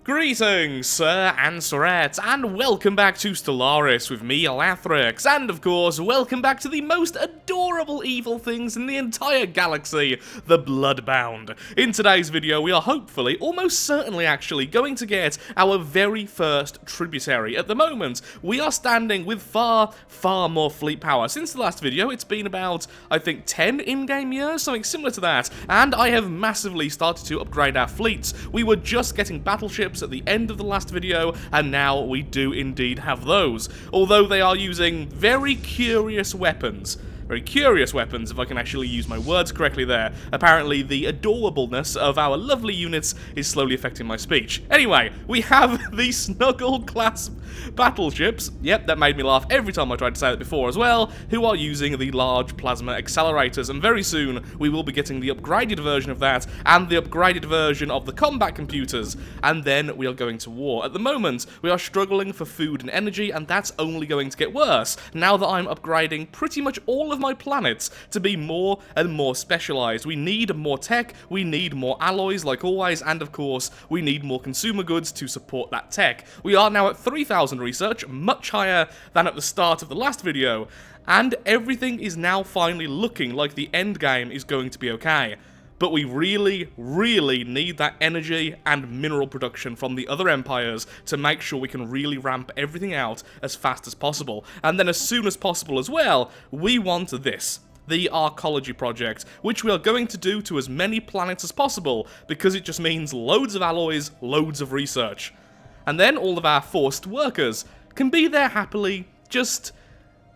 Greetings, sir and sirettes, and welcome back to Stellaris with me, Lathrix, and of course, welcome back to the most adorable evil things in the entire galaxy, the Bloodbound. In today's video, we are hopefully, almost certainly actually, going to get our very first tributary. At the moment, we are standing with far more fleet power. Since the last video, it's been about, I think, 10 in-game years, something similar to that, and I have massively started to upgrade our fleets. We were just getting battleships at the end of the last video, and now we do indeed have those. Although they are using very curious weapons, if I can actually use my words correctly there. Apparently, the adorableness of our lovely units is slowly affecting my speech. Anyway, we have the Snuggle-class battleships, yep, that made me laugh every time I tried to say that before as well, who are using the large plasma accelerators, and very soon we will be getting the upgraded version of that, and the upgraded version of the combat computers, and then we are going to war. At the moment, we are struggling for food and energy, and that's only going to get worse, now that I'm upgrading pretty much all of my planets to be more and more specialized. We need more tech, we need more alloys like always, and of course we need more consumer goods to support that tech. We are now at 3,000 research, much higher than at the start of the last video, and everything is now finally looking like the endgame is going to be okay. But we really need that energy and mineral production from the other empires to make sure we can really ramp everything out as fast as possible. And then as soon as possible as well, we want this. The Arcology project, which we are going to do to as many planets as possible, because it just means loads of alloys, loads of research. And then all of our forced workers can be there happily, just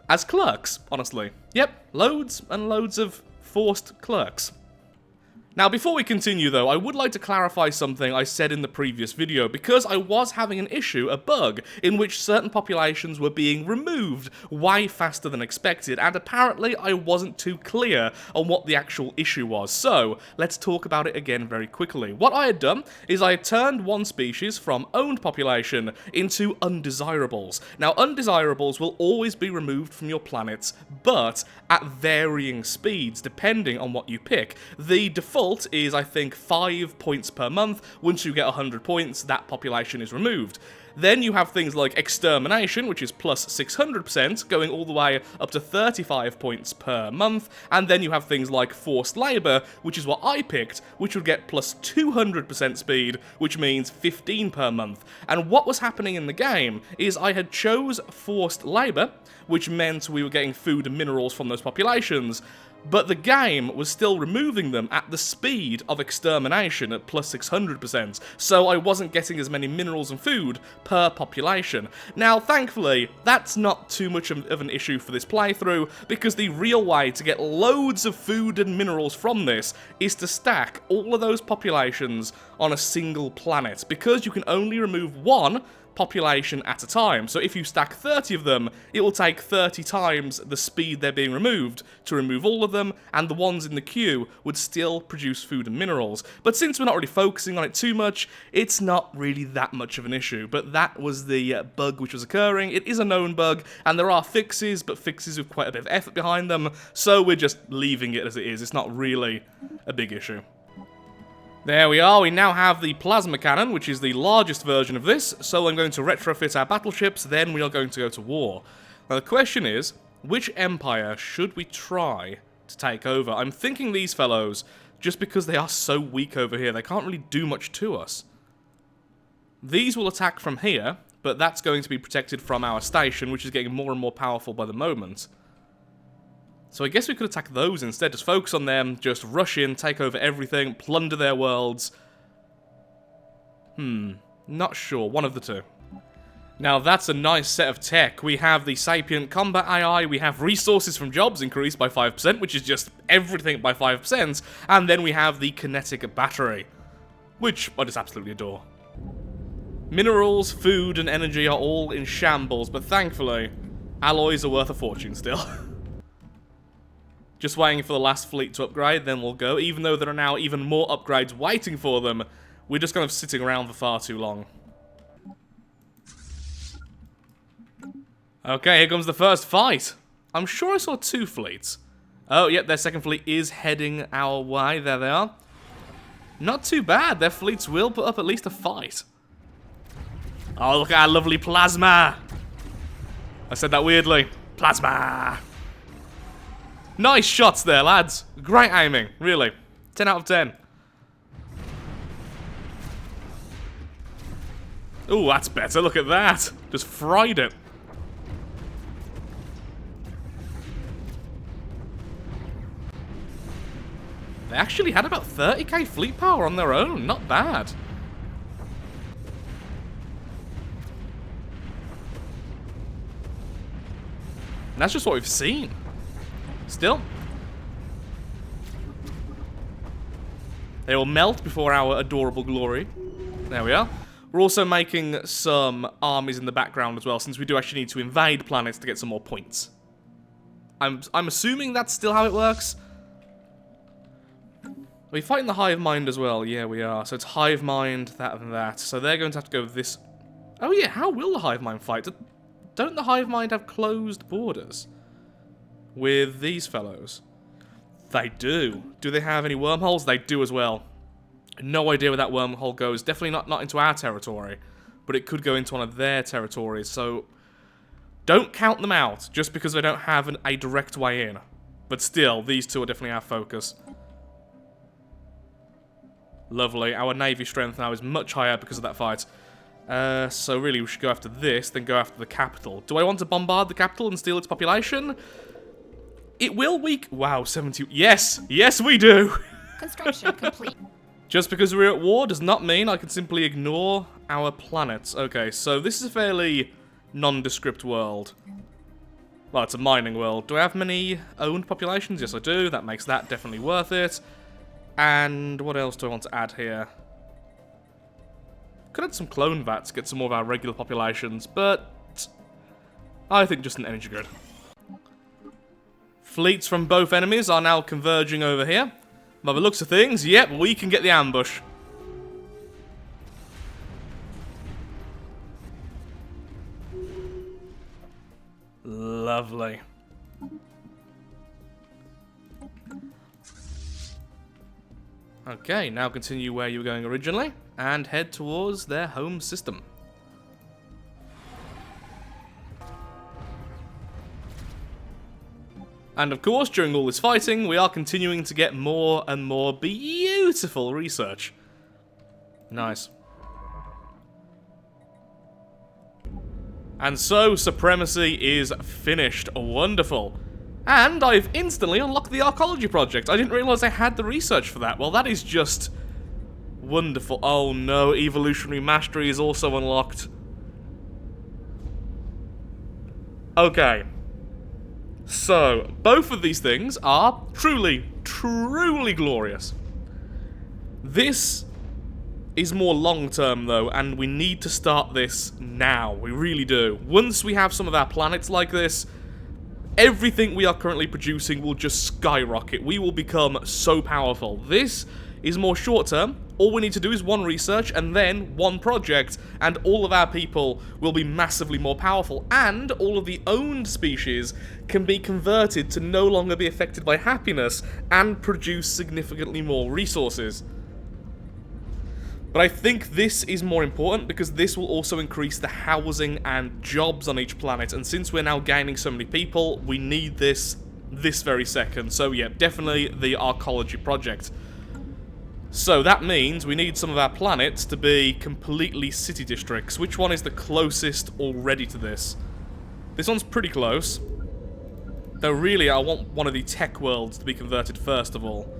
as clerks, honestly. Yep, loads and loads of forced clerks. Now, before we continue though, I would like to clarify something I said in the previous video, because I was having an issue, a bug, in which certain populations were being removed way faster than expected, and apparently I wasn't too clear on what the actual issue was. So, let's talk about it again very quickly. What I had done is I had turned one species from owned population into undesirables. Now, undesirables will always be removed from your planets, but at varying speeds, depending on what you pick. The default is, I think, 5 points per month. Once you get 100 points, that population is removed. Then you have things like extermination, which is plus 600%, going all the way up to 35 points per month, and then you have things like forced labour, which is what I picked, which would get plus 200% speed, which means 15 per month. And what was happening in the game is I had chose forced labour, which meant we were getting food and minerals from those populations, but the game was still removing them at the speed of extermination at plus 600%, so I wasn't getting as many minerals and food per population. Now, thankfully, that's not too much of an issue for this playthrough, because the real way to get loads of food and minerals from this is to stack all of those populations on a single planet, because you can only remove one population at a time. So if you stack 30 of them, it will take 30 times the speed they're being removed to remove all of them, and the ones in the queue would still produce food and minerals. But since we're not really focusing on it too much, it's not really that much of an issue. But that was the bug which was occurring. It is a known bug, and there are fixes, but fixes with quite a bit of effort behind them, so we're just leaving it as it is. It's not really a big issue. There we are, we now have the plasma cannon, which is the largest version of this, so I'm going to retrofit our battleships, then we are going to go to war. Now the question is, which empire should we try to take over? I'm thinking these fellows, just because they are so weak over here, they can't really do much to us. These will attack from here, but that's going to be protected from our station, which is getting more and more powerful by the moment. So I guess we could attack those instead, just focus on them, just rush in, take over everything, plunder their worlds. Not sure, one of the two. Now that's a nice set of tech. We have the sapient combat AI, we have resources from jobs increased by 5%, which is just everything by 5%, and then we have the kinetic battery, which I just absolutely adore. Minerals, food, and energy are all in shambles, but thankfully, alloys are worth a fortune still. Just waiting for the last fleet to upgrade, then we'll go. Even though there are now even more upgrades waiting for them, we're just kind of sitting around for far too long. Okay, here comes the first fight. I'm sure I saw 2 fleets. Oh, yep, their second fleet is heading our way. There they are. Not too bad. Their fleets will put up at least a fight. Oh, look at our lovely plasma. I said that weirdly. Plasma. Nice shots there, lads. Great aiming, really. 10 out of 10. Ooh, that's better. Look at that. Just fried it. They actually had about 30k fleet power on their own. Not bad. And that's just what we've seen. Still. They will melt before our adorable glory. There we are. We're also making some armies in the background as well, since we do actually need to invade planets to get some more points. I'm assuming that's still how it works. Are we fighting the hive mind as well? Yeah, we are. So it's hive mind, that and that. So they're going to have to go with this. Oh yeah, how will the hive mind fight? Don't the hive mind have closed borders with these fellows? They do. Do they have any wormholes? They do as well. No idea where that wormhole goes. Definitely not into our territory, but it could go into one of their territories. So don't count them out just because they don't have a direct way in. But still, these two are definitely our focus. Lovely. Our navy strength now is much higher because of that fight. So really, we should go after this, then go after the capital. Do I want to bombard the capital and steal its population? It will weak. Wow, 70. Yes, yes, we do. Construction complete. Just because we're at war does not mean I can simply ignore our planets. Okay, so this is a fairly nondescript world. Well, it's a mining world. Do I have many owned populations? Yes, I do. That makes that definitely worth it. And what else do I want to add here? Could add some clone vats, get some more of our regular populations, but I think just an energy grid. Fleets from both enemies are now converging over here. By the looks of things, yep, we can get the ambush. Lovely. Okay, now continue where you were going originally, and head towards their home system. And of course, during all this fighting, we are continuing to get more and more beautiful research. Nice. And so, supremacy is finished. Wonderful. And I've instantly unlocked the archaeology project. I didn't realise I had the research for that. Well, that is just wonderful. Oh no, evolutionary mastery is also unlocked. Okay. So, both of these things are truly, truly glorious. This is more long-term, though, and we need to start this now. We really do. Once we have some of our planets like this, everything we are currently producing will just skyrocket. We will become so powerful. This is more short-term. All we need to do is one research and then one project, and all of our people will be massively more powerful. And all of the owned species can be converted to no longer be affected by happiness and produce significantly more resources. But I think this is more important because this will also increase the housing and jobs on each planet. And since we're now gaining so many people, we need this very second. So yeah, definitely the archaeology project. So that means we need some of our planets to be completely city districts. Which one is the closest already to this? This one's pretty close. Though really, I want one of the tech worlds to be converted first of all.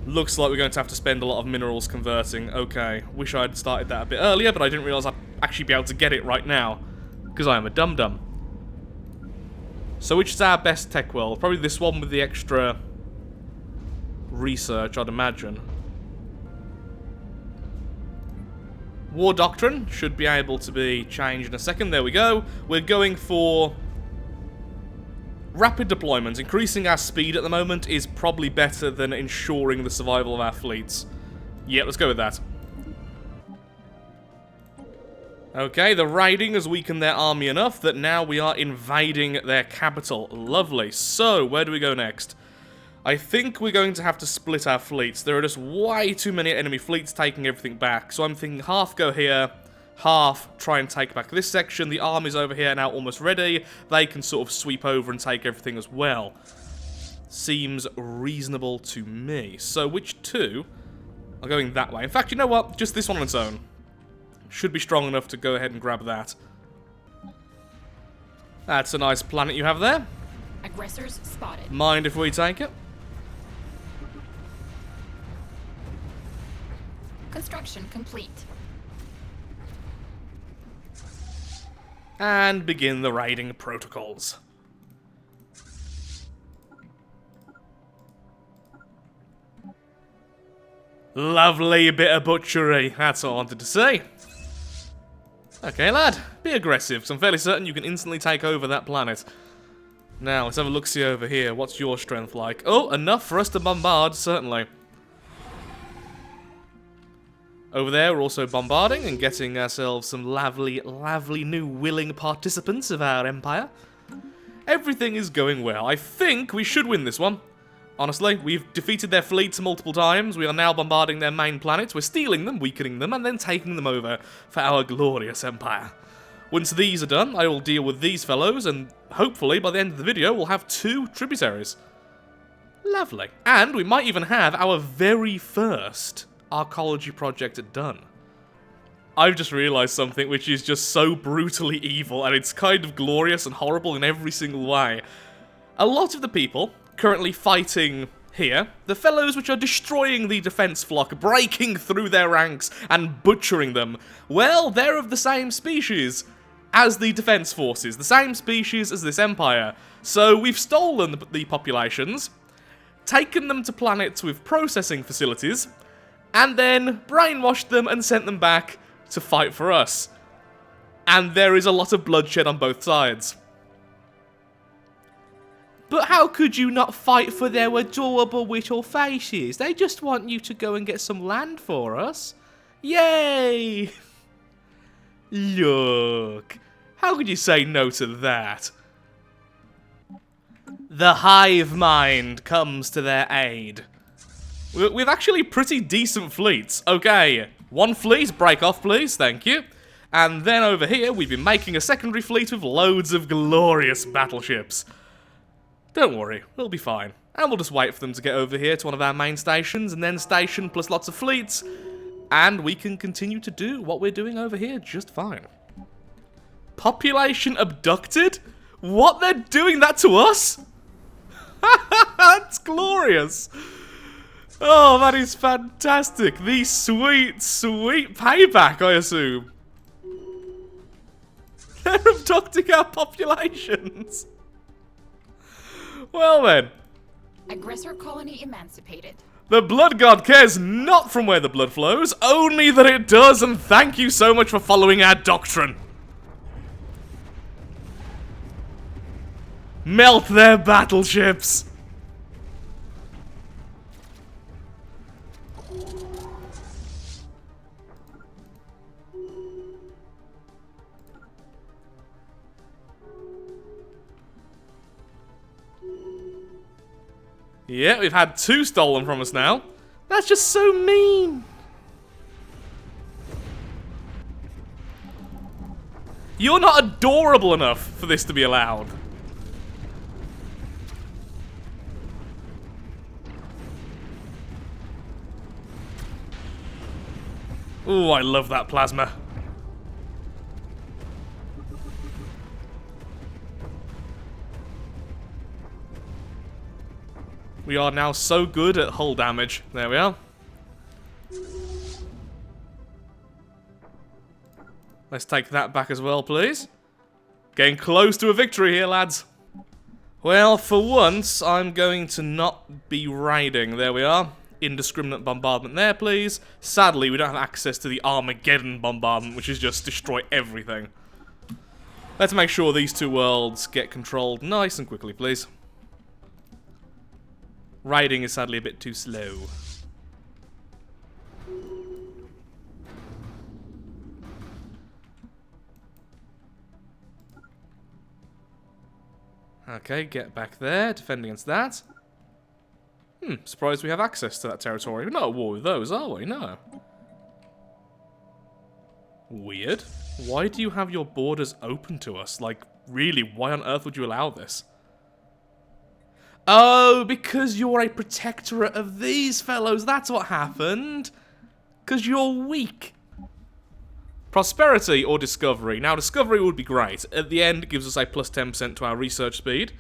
Looks like we're going to have to spend a lot of minerals converting. Okay, wish I'd started that a bit earlier, but I didn't realise I'd actually be able to get it right now. Because I am a dum-dum. So which is our best tech world? Probably this one with the extra research, I'd imagine. War Doctrine should be able to be changed in a second. There we go. We're going for rapid deployment. Increasing our speed at the moment is probably better than ensuring the survival of our fleets. Yeah, let's go with that. Okay, the raiding has weakened their army enough that now we are invading their capital. Lovely. So, where do we go next? I think we're going to have to split our fleets. There are just way too many enemy fleets taking everything back. So I'm thinking half go here, half try and take back this section. The army's over here now almost ready. They can sort of sweep over and take everything as well. Seems reasonable to me. So which two are going that way? In fact, you know what? Just this one on its own. Should be strong enough to go ahead and grab that. That's a nice planet you have there. Aggressors spotted. Mind if we take it? Construction complete. And begin the raiding protocols. Lovely bit of butchery, that's all I wanted to say. Okay, lad, be aggressive, because I'm fairly certain you can instantly take over that planet. Now, let's have a look-see over here. What's your strength like? Oh, enough for us to bombard, certainly. Over there, we're also bombarding and getting ourselves some lovely, lovely new willing participants of our empire. Everything is going well. I think we should win this one. Honestly, we've defeated their fleets multiple times. We are now bombarding their main planets. We're stealing them, weakening them, and then taking them over for our glorious empire. Once these are done, I will deal with these fellows, and hopefully by the end of the video, we'll have 2 tributaries. Lovely. And we might even have our very first archaeology project done. I've just realised something which is just so brutally evil, and it's kind of glorious and horrible in every single way. A lot of the people currently fighting here, the fellows which are destroying the defence flock, breaking through their ranks and butchering them, well, they're of the same species as the defence forces, the same species as this empire. So we've stolen the populations, taken them to planets with processing facilities, and then brainwashed them and sent them back to fight for us. And there is a lot of bloodshed on both sides. But how could you not fight for their adorable little faces? They just want you to go and get some land for us. Yay! Look. How could you say no to that? The hive mind comes to their aid. We've actually pretty decent fleets. Okay, 1 fleet, break off please, thank you. And then over here, we've been making a secondary fleet with loads of glorious battleships. Don't worry, we'll be fine. And we'll just wait for them to get over here to one of our main stations, and then station plus lots of fleets, and we can continue to do what we're doing over here just fine. Population abducted? What, they're doing that to us? That's glorious. Oh, that is fantastic. The sweet, sweet payback, I assume. They're abducting our populations. Well then. Aggressor colony emancipated. The blood god cares not from where the blood flows, only that it does, and thank you so much for following our doctrine. Melt their battleships. Yeah, we've had 2 stolen from us now. That's just so mean. You're not adorable enough for this to be allowed. Ooh, I love that plasma. We are now so good at hull damage. There we are. Let's take that back as well, please. Getting close to a victory here, lads. Well, for once, I'm going to not be raiding. There we are. Indiscriminate bombardment there, please. Sadly, we don't have access to the Armageddon bombardment, which is just destroy everything. Let's make sure these 2 worlds get controlled nice and quickly, please. Raiding is sadly a bit too slow. Okay, get back there, defend against that. Surprised we have access to that territory. We're not at war with those, are we? No. Weird. Why do you have your borders open to us? Like, really, why on earth would you allow this? Oh, because you're a protectorate of these fellows, that's what happened. Because you're weak. Prosperity or discovery. Now, discovery would be great. At the end, it gives us a plus 10% to our research speed.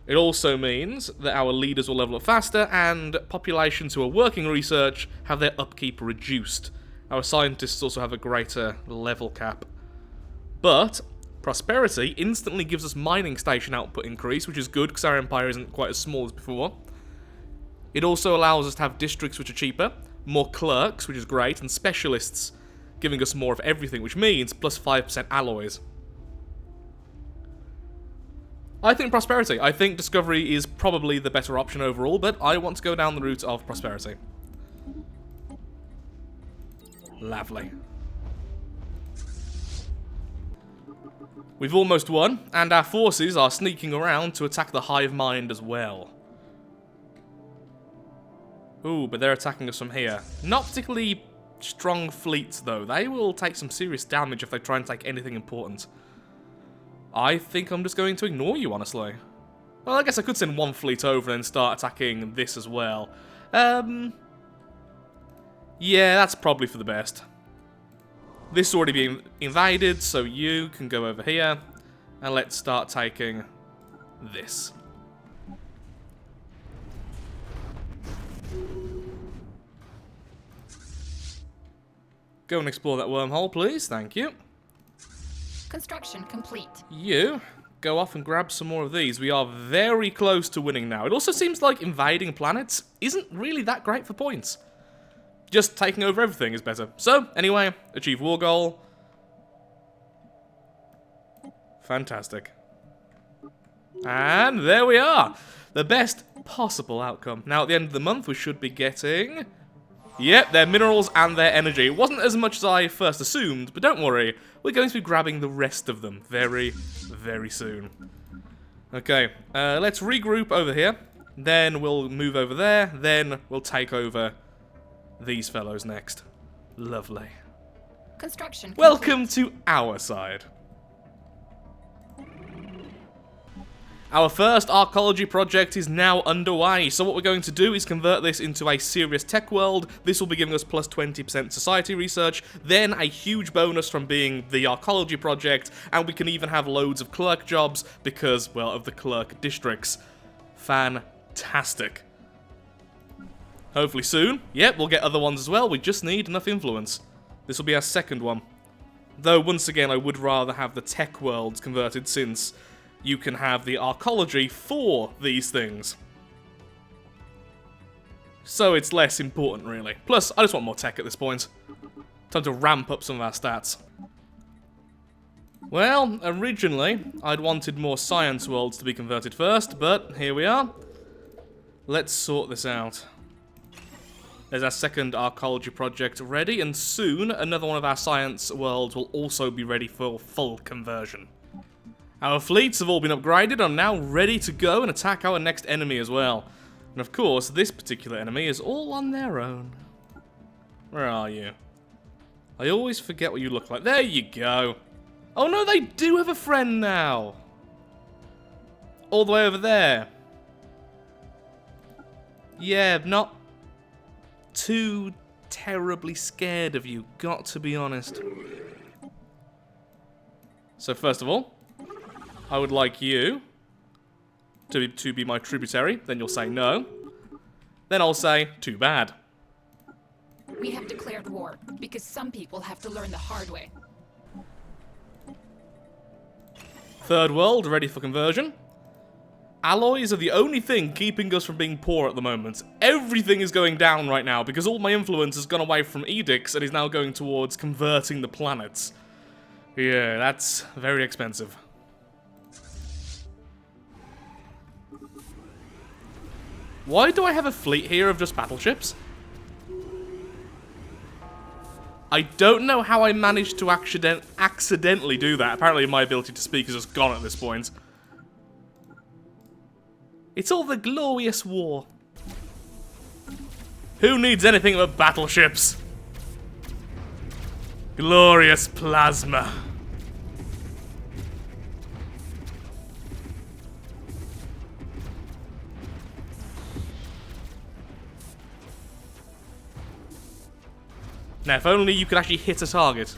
It also means that our leaders will level up faster, and populations who are working research have their upkeep reduced. Our scientists also have a greater level cap. But prosperity instantly gives us mining station output increase, which is good because our empire isn't quite as small as before. It also allows us to have districts which are cheaper, more clerks, which is great, and specialists, giving us more of everything, which means plus 5% alloys. I think prosperity. I think discovery is probably the better option overall, but I want to go down the route of prosperity. Lovely. We've almost won, and our forces are sneaking around to attack the hive mind as well. Ooh, but they're attacking us from here. Not particularly strong fleets, though. They will take some serious damage if they try and take anything important. I think I'm just going to ignore you, honestly. Well, I guess I could send one fleet over and start attacking this as well. Yeah, that's probably for the best. This is already being invaded, so you can go over here. And let's start taking this. Go and explore that wormhole, please. Thank you. Construction complete. You go off and grab some more of these. We are very close to winning now. It also seems like invading planets isn't really that great for points. Just taking over everything is better. So, anyway, achieve war goal. Fantastic. And there we are. The best possible outcome. Now, at the end of the month, we should be getting... Yep, their minerals and their energy. It wasn't as much as I first assumed, but don't worry. We're going to be grabbing the rest of them very, very soon. Okay, let's regroup over here. Then we'll move over there. Then we'll take over these fellows next. Lovely. Construction complete. Welcome to our side. Our first archaeology project is now underway, so what we're going to do is convert this into a serious tech world. This will be giving us plus 20% society research, then a huge bonus from being the archaeology project, and we can even have loads of clerk jobs because, well, of the clerk districts. Fantastic. Hopefully soon. Yep, we'll get other ones as well. We just need enough influence. This will be our second one. Though, once again, I would rather have the tech worlds converted since you can have the archaeology for these things. So it's less important, really. Plus, I just want more tech at this point. Time to ramp up some of our stats. Well, originally, I'd wanted more science worlds to be converted first, but here we are. Let's sort this out. There's our second archaeology project ready, and soon another one of our science worlds will also be ready for full conversion. Our fleets have all been upgraded and are now ready to go and attack our next enemy as well. And of course, this particular enemy is all on their own. Where are you? I always forget what you look like. There you go. Oh no, they do have a friend now. All the way over there. Yeah, not too terribly scared of you, got to be honest. So first of all, I would like you to be my tributary. Then you'll say no. Then I'll say, too bad. We have declared war because some people have to learn the hard way. Third world, ready for conversion. Alloys are the only thing keeping us from being poor at the moment. Everything is going down right now because all my influence has gone away from edicts and is now going towards converting the planets. Yeah, that's very expensive. Why do I have a fleet here of just battleships? I don't know how I managed to accidentally do that. Apparently my ability to speak is just gone at this point. It's all the glorious war. Who needs anything but battleships? Glorious plasma. Now, if only you could actually hit a target.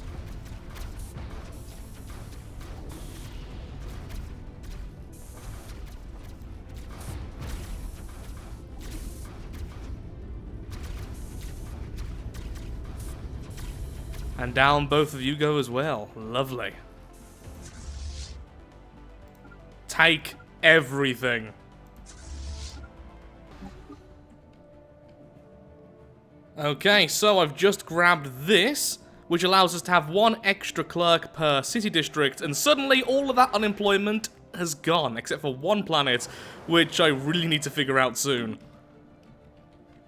And down both of you go as well. Lovely. Take everything. Okay, so I've just grabbed this, which allows us to have one extra clerk per city district, and suddenly all of that unemployment has gone, except for one planet, which I really need to figure out soon.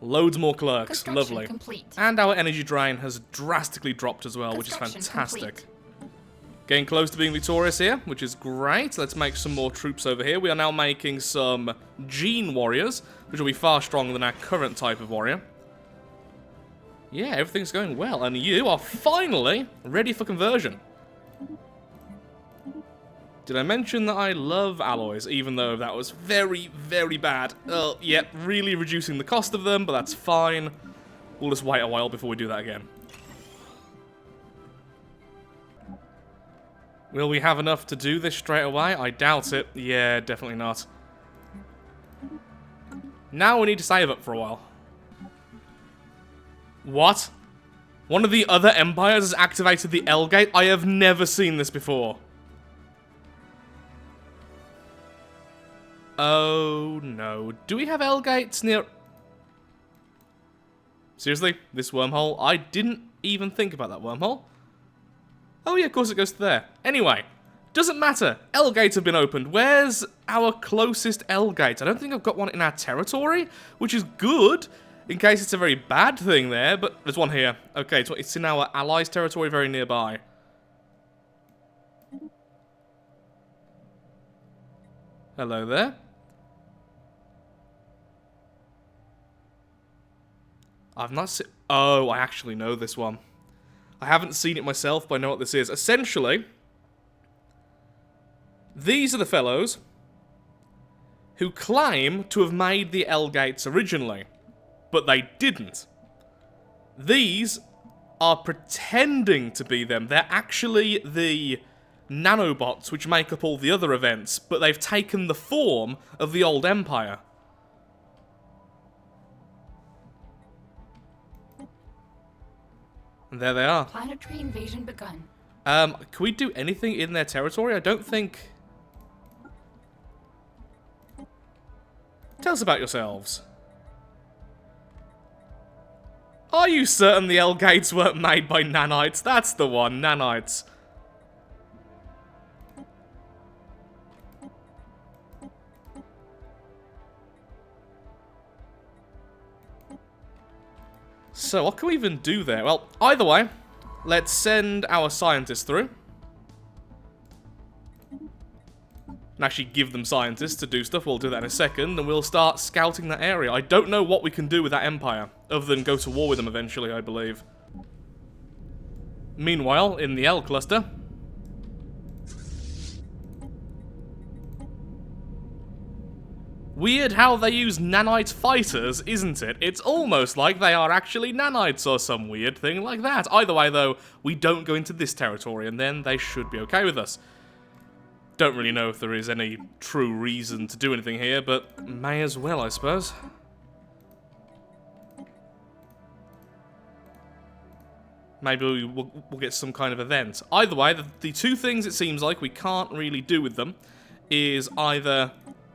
Loads more clerks, lovely. Complete. And our energy drain has drastically dropped as well, which is fantastic. Complete. Getting close to being victorious here, which is great. Let's make some more troops over here. We are now making some gene warriors, which will be far stronger than our current type of warrior. Yeah, everything's going well, and you are finally ready for conversion. Did I mention that I love alloys, even though that was very, very bad? Yeah, really reducing the cost of them, but that's fine. We'll just wait a while before we do that again. Will we have enough to do this straight away? I doubt it. Yeah, definitely not. Now we need to save up for a while. What? One of the other empires has activated the L gate? I have never seen this before. Oh no. Do we have L gates near... Seriously? This wormhole? I didn't even think about that wormhole. Oh yeah, of course it goes to there. Anyway, doesn't matter. L gates have been opened. Where's our closest L gate? I don't think I've got one in our territory, which is good, in case it's a very bad thing there, but there's one here. Okay, it's in our allies' territory very nearby. Hello there. I've not seen... Oh, I actually know this one. I haven't seen it myself, but I know what this is. Essentially, these are the fellows who claim to have made the L gates originally, but they didn't. These are pretending to be them. They're actually the nanobots which make up all the other events, but they've taken the form of the old empire. And there they are. Planetary invasion begun. Can we do anything in their territory? I don't think... Tell us about yourselves. Are you certain the L gates weren't made by nanites? That's the one, nanites. So, what can we even do there? Well, either way, let's send our scientists through. And actually give them scientists to do stuff. We'll do that in a second, and we'll start scouting that area. I don't know what we can do with that empire, other than go to war with them eventually, I believe. Meanwhile, in the L cluster... Weird how they use nanite fighters, isn't it? It's almost like they are actually nanites or some weird thing like that. Either way, though, we don't go into this territory, and then they should be okay with us. Don't really know if there is any true reason to do anything here, but may as well, I suppose. Maybe we'll get some kind of event. Either way, the two things it seems like we can't really do with them is either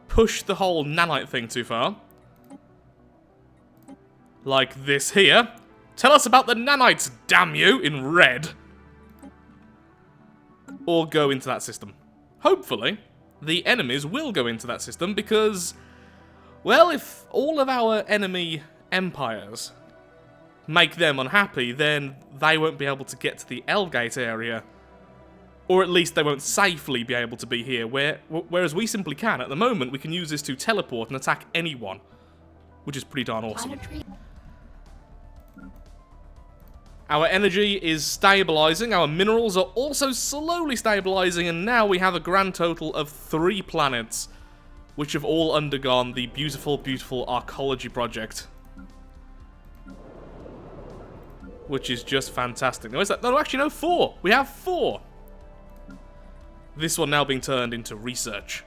push the whole nanite thing too far, like this here. Tell us about the nanites, damn you, in red. Or go into that system. Hopefully, the enemies will go into that system because, well, if all of our enemy empires make them unhappy, then they won't be able to get to the L-Gate area. Or at least they won't safely be able to be here, whereas we simply can. At the moment, we can use this to teleport and attack anyone, which is pretty darn awesome. Our energy is stabilizing, our minerals are also slowly stabilizing, and now we have a grand total of 3 planets, which have all undergone the beautiful, beautiful archaeology project. Which is just fantastic. No, is that? No, actually, no, 4. We have 4. This one now being turned into research.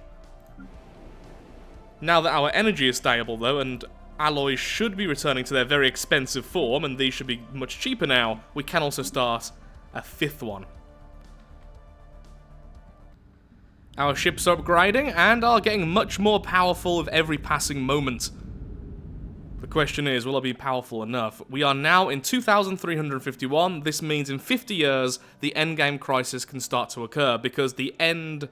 Now that our energy is stable, though, and alloys should be returning to their very expensive form, and these should be much cheaper now, we can also start a 5th one. Our ships are upgrading, and are getting much more powerful with every passing moment. The question is, will I be powerful enough? We are now in 2351, this means in 50 years, the endgame crisis can start to occur, because the end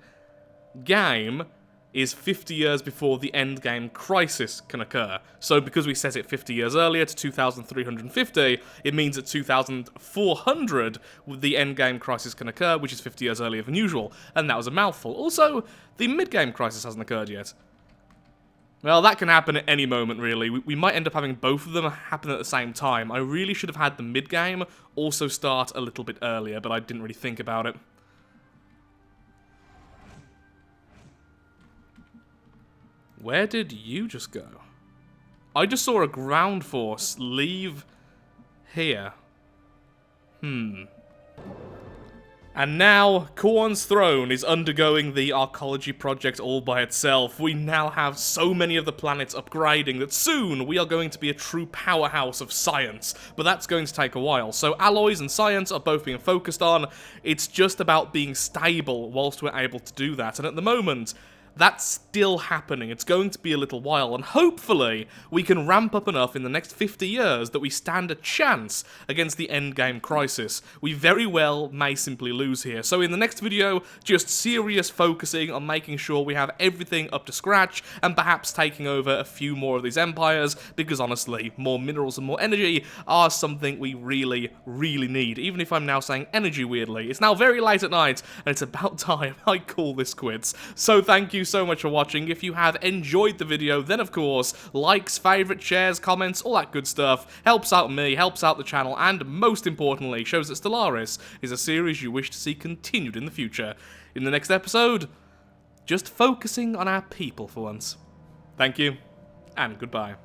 game is 50 years before the endgame crisis can occur. So because we set it 50 years earlier to 2350, it means at 2400 the endgame crisis can occur, which is 50 years earlier than usual. And that was a mouthful. Also, the midgame crisis hasn't occurred yet. Well, that can happen at any moment, really. We might end up having both of them happen at the same time. I really should have had the mid-game also start a little bit earlier, but I didn't really think about it. Where did you just go? I just saw a ground force leave here. And now, Khorne's throne is undergoing the archaeology project all by itself. We now have so many of the planets upgrading that soon we are going to be a true powerhouse of science. But that's going to take a while. So alloys and science are both being focused on. It's just about being stable whilst we're able to do that. And at the moment, that's still happening. It's going to be a little while, and hopefully we can ramp up enough in the next 50 years that we stand a chance against the endgame crisis. We very well may simply lose here. So in the next video, just serious focusing on making sure we have everything up to scratch, and perhaps taking over a few more of these empires, because honestly, more minerals and more energy are something we really, really need. Even if I'm now saying energy weirdly. It's now very late at night, and it's about time I call this quits. So thank you so much for watching. If you have enjoyed the video, then of course, likes, favourites, shares, comments, all that good stuff helps out me, helps out the channel, and most importantly, shows that Stellaris is a series you wish to see continued in the future. In the next episode, just focusing on our people for once. Thank you, and goodbye.